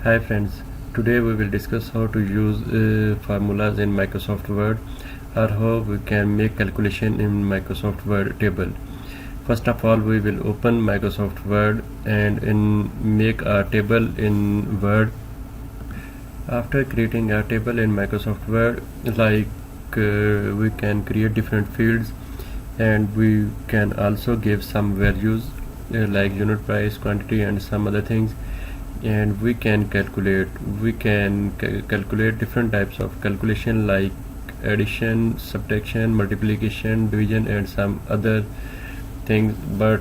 Hi friends, today we will discuss how to use formulas in Microsoft Word or how we can make calculation in Microsoft Word table. First of all, we will open Microsoft Word and make a table in Word. After creating a table in Microsoft Word, we can create different fields and we can also give some values like unit price, quantity and some other things, and we can calculate different types of calculation like addition, subtraction, multiplication, division and some other things, but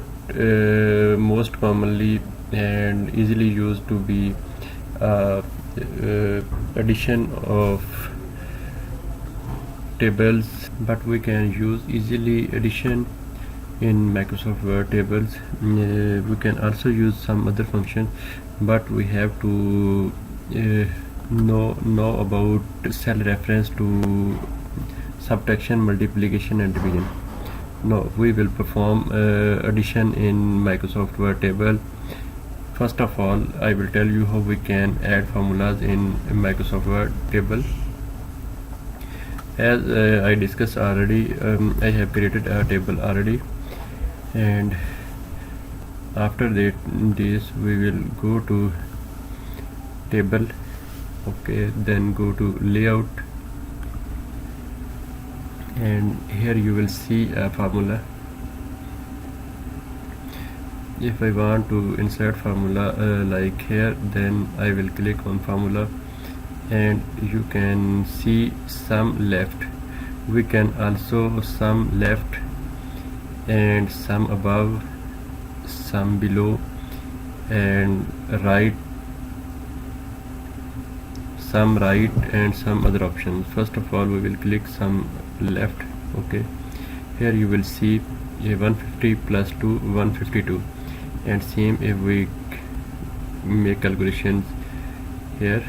most commonly and easily used to be addition of tables, but we can use easily addition in Microsoft Word tables. We can also use some other functions, but we have to know about cell reference to subtraction, multiplication and division. Now we will perform addition in Microsoft Word table. First of all, I will tell you how we can add formulas in Microsoft Word table. As I discussed already, I have created a table already, and after this we will go to table. Okay, then go to layout, and here you will see a formula. If I want to insert formula like here, then I will click on formula and you can see sum left. We can also sum left and sum above, sum below and right, sum right and some other options. First of all, we will click sum left. Okay, here you will see 150 plus 2 152, and same if we make calculations here,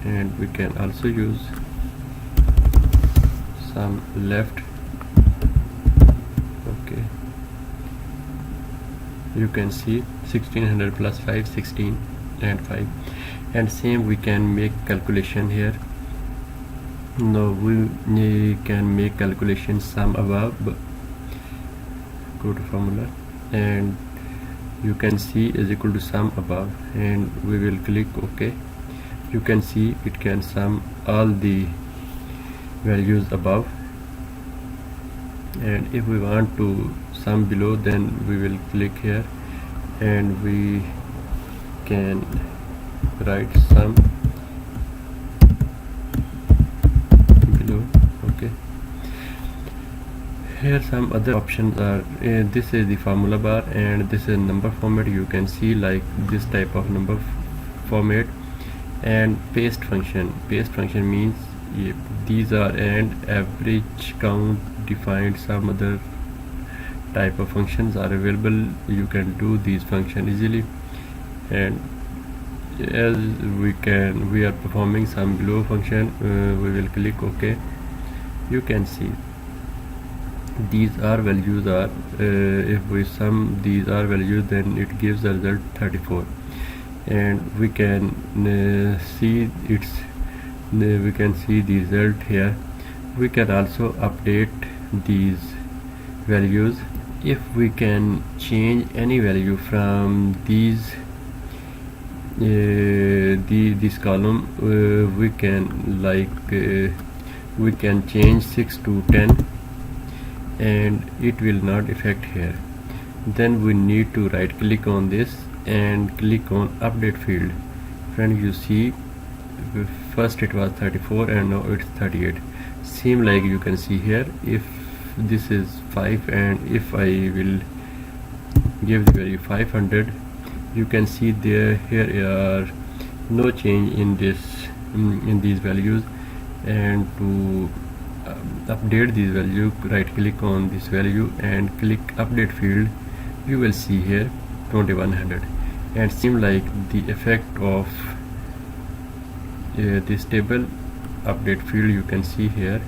and we can also use sum left. Okay, you can see 1600 plus 5 16 and 5, and same we can make calculation here. Now we can make calculation sum above. Go to formula and you can see is equal to sum above, and we will click OK. You can see it can sum all the values above, and if we want to sum below, then we will click here and we can write sum below. Okay, here some other options are this is the formula bar and this is number format. You can see like this type of number format, and paste function. Paste function means these are and average, count, defined, some other type of functions are available. You can do these functions easily, and as we are performing sum below function, we will click OK. You can see these are values are if we sum these are values, then it gives the result 34, and we can see we can see the result here. We can also update these values. If we can change any value from these this column, we can we can change 6 to 10 and it will not affect here. Then we need to right click on this and click on update field. Friend, you see first it was 34 and now it's 38. Same like you can see here, if this is 5 and if I will give the value 500, you can see there here are no change in this in these values. And to update this value, right click on this value and click update field. You will see here 2100, and seem like the effect of this table update field. You can see here,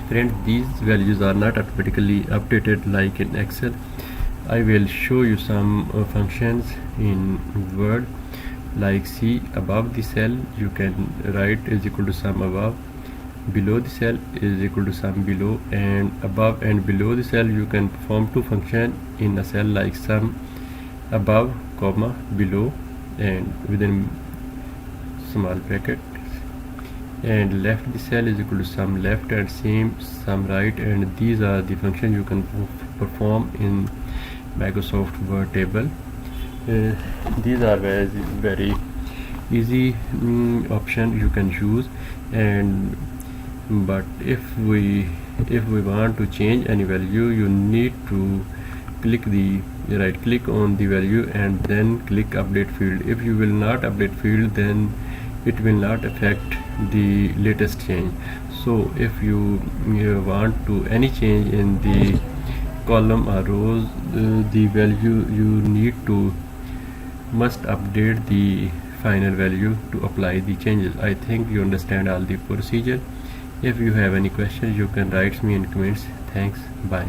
friends, these values are not automatically updated like in Excel. I will show you some functions in Word. Like see, above the cell you can write is equal to sum above, below the cell is equal to sum below, and above and below the cell you can perform two functions in a cell like sum above comma below and within small bracket, and left the cell is equal to sum left and same sum right, and these are the functions you can perform in Microsoft Word table. These are very easy option you can use, and but if we want to change any value, you need to right click on the value and then click update field. If you will not update field, then it will not affect the latest change. So if you want to any change in the column or rows, the value you need to must update the final value to apply the changes. I think you understand all the procedure. If you have any questions, you can write me in comments. Thanks. Bye.